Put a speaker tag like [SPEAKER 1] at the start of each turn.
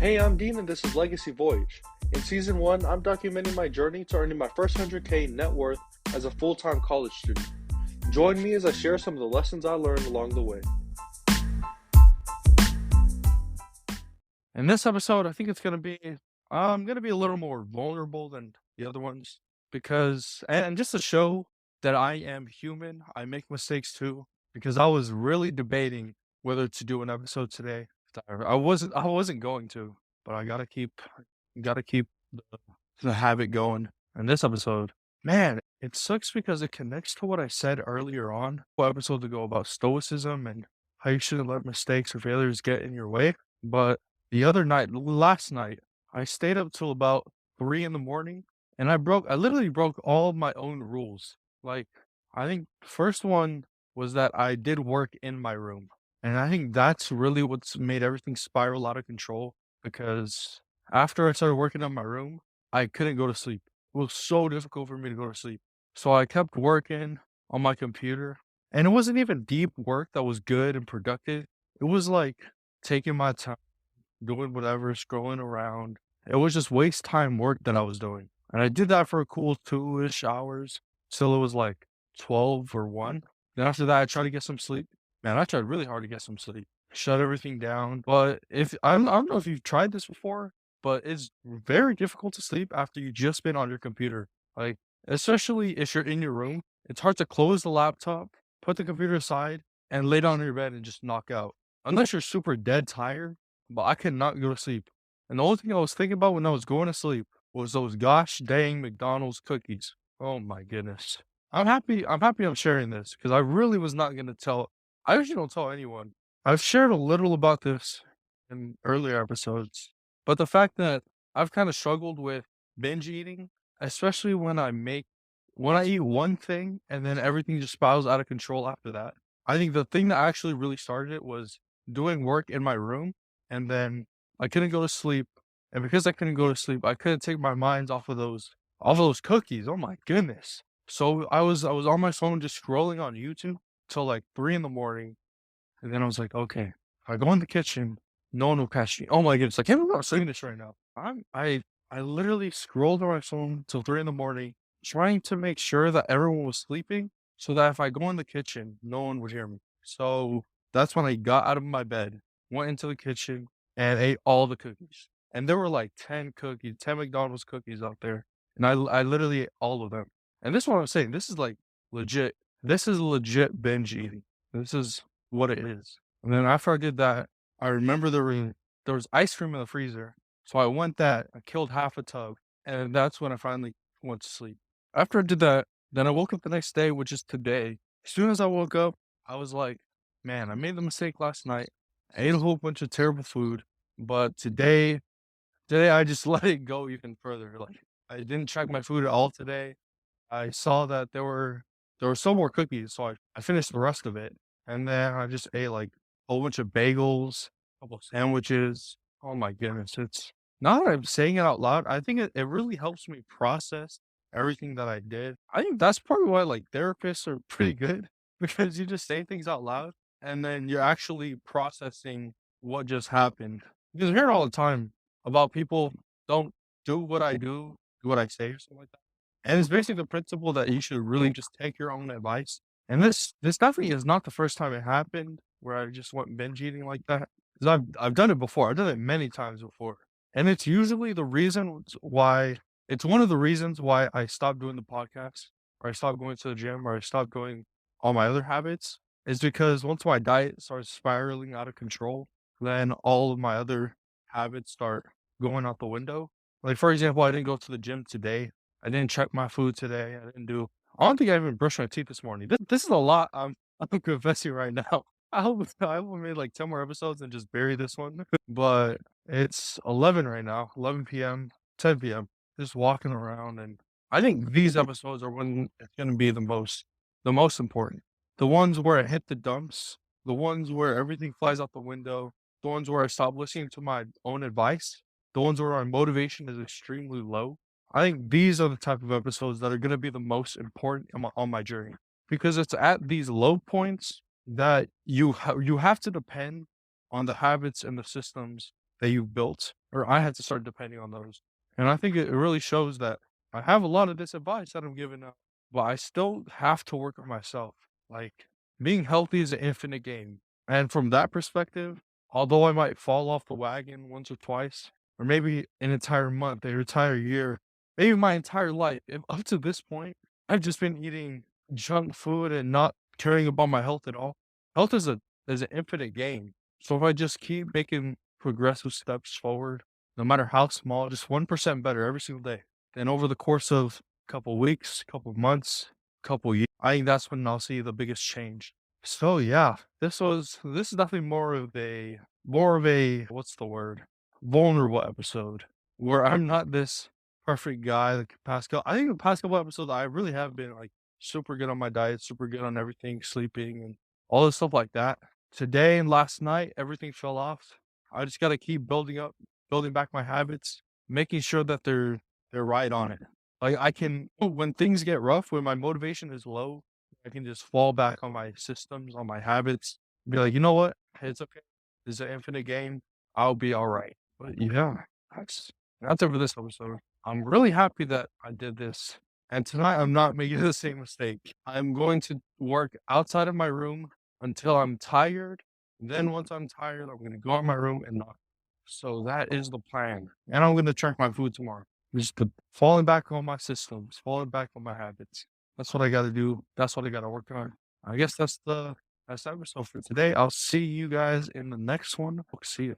[SPEAKER 1] Hey, I'm Dean and this is Legacy Voyage. In Season 1, I'm documenting my journey to earning my first 100K net worth as a full-time college student. Join me as I share some of the lessons I learned along the way.
[SPEAKER 2] In this episode, I think it's gonna be a little more vulnerable than the other ones because and just to show that I am human, I make mistakes too. Because I was really debating whether to do an episode today. I wasn't going to, but I gotta keep the habit going. In this episode, man, it sucks because it connects to what I said earlier on, a episode ago about stoicism and how you shouldn't let mistakes or failures get in your way. But last night, I stayed up till about 3 in the morning and I literally broke all of my own rules. Like, I think the first one was that I did work in my room. And I think that's really what's made everything spiral out of control because after I started working on my room, I couldn't go to sleep. It was so difficult for me to go to sleep. So I kept working on my computer and it wasn't even deep work that was good and productive. It was like taking my time doing whatever, scrolling around. It was just waste time work that I was doing. And I did that for a cool 2-ish hours till it was like 12 or 1. Then after that, I tried to get some sleep. Man, I tried really hard to get some sleep. Shut everything down. But if I don't know if you've tried this before, but it's very difficult to sleep after you just been on your computer. Like, especially if you're in your room, it's hard to close the laptop, put the computer aside, and lay down on your bed and just knock out. Unless you're super dead tired, but I could not go to sleep. And the only thing I was thinking about when I was going to sleep was those gosh dang McDonald's cookies. Oh my goodness. I'm happy I'm sharing this because I really was not gonna tell I usually don't tell anyone. I've shared a little about this in earlier episodes, but the fact that I've kind of struggled with binge eating, especially when I eat one thing and then everything just spirals out of control after that. I think the thing that actually really started it was doing work in my room and then I couldn't go to sleep, and because I couldn't go to sleep, I couldn't take my mind off of those cookies, oh my goodness. So I was on my phone just scrolling on YouTube till, like, 3 in the morning, and then I was like, "Okay, if I go in the kitchen, no one will catch me." Oh my goodness, I can't believe I'm saying this right now. I literally scrolled on my phone till 3 in the morning, trying to make sure that everyone was sleeping so that if I go in the kitchen, no one would hear me. So, that's when I got out of my bed, went into the kitchen, and ate all the cookies. And there were like 10 McDonald's cookies out there, and I literally ate all of them. And this is what I'm saying, legit this is legit binge eating. This is what it is. And then after I did that, I remember there was ice cream in the freezer, so I killed half a tub, and that's when I finally went to sleep. After I did that, then I woke up the next day, which is today. As soon as I woke up, I was like, "Man, I made the mistake last night. I ate a whole bunch of terrible food, but today I just let it go even further." Like, I didn't check my food at all today. I saw that there were some more cookies, so I finished the rest of it, and then I just ate, like, a whole bunch of bagels, a couple of sandwiches. Oh my goodness, it's now that I'm saying it out loud, I think it really helps me process everything that I did. I think that's probably why, like, therapists are pretty good because you just say things out loud, and then you're actually processing what just happened. Because I hear it all the time about people don't do what I do what I say or something like that. And it's basically the principle that you should really just take your own advice. And this definitely is not the first time it happened where I just went binge eating like that. 'Cause I've done it before. I've done it many times before. And it's usually the reason why it's one of the reasons why I stopped doing the podcast or I stopped going to the gym or I stopped doing all my other habits is because once my diet starts spiraling out of control, then all of my other habits start going out the window. Like, for example, I didn't go to the gym today. I didn't check my food today. I don't think I even brushed my teeth this morning. This is a lot I'm confessing right now. I hope I made like 10 more episodes and just bury this one. But it's 11 right now, 11 PM, 10 PM, just walking around. And I think these episodes are when it's going to be the most important. The ones where I hit the dumps, the ones where everything flies out the window, the ones where I stop listening to my own advice, the ones where my motivation is extremely low. I think these are the type of episodes that are gonna be the most important on my journey, because it's at these low points that you have to depend on the habits and the systems that you've built, or I had to start depending on those. And I think it really shows that I have a lot of this advice that I'm giving out, but I still have to work on myself. Like, being healthy is an infinite game. And from that perspective, although I might fall off the wagon once or twice, or maybe an entire month, an entire year, maybe my entire life, if up to this point, I've just been eating junk food and not caring about my health at all. Health is an infinite game. So if I just keep making progressive steps forward, no matter how small, just 1% better every single day, then over the course of a couple weeks, couple months, couple years, I think that's when I'll see the biggest change. So yeah, this is definitely more of a what's the word? Vulnerable episode where I'm not this perfect guy like I think the past couple episodes I really have been like super good on my diet, super good on everything, sleeping and all this stuff like that. Today and last night, everything fell off. I just gotta keep building back my habits, making sure that they're right on it. Like I can when things get rough, when my motivation is low, I can just fall back on my systems, on my habits, be like, you know what? It's okay. It's an infinite game. I'll be all right. But yeah, that's that's it for this episode. I'm really happy that I did this. And tonight I'm not making the same mistake. I'm going to work outside of my room until I'm tired. Then once I'm tired, I'm gonna go in my room and knock. So that is the plan. And I'm gonna track my food tomorrow. Just falling back on my systems, falling back on my habits. That's what I gotta do. That's what I gotta work on. I guess that's the episode for today. I'll see you guys in the next one. See you.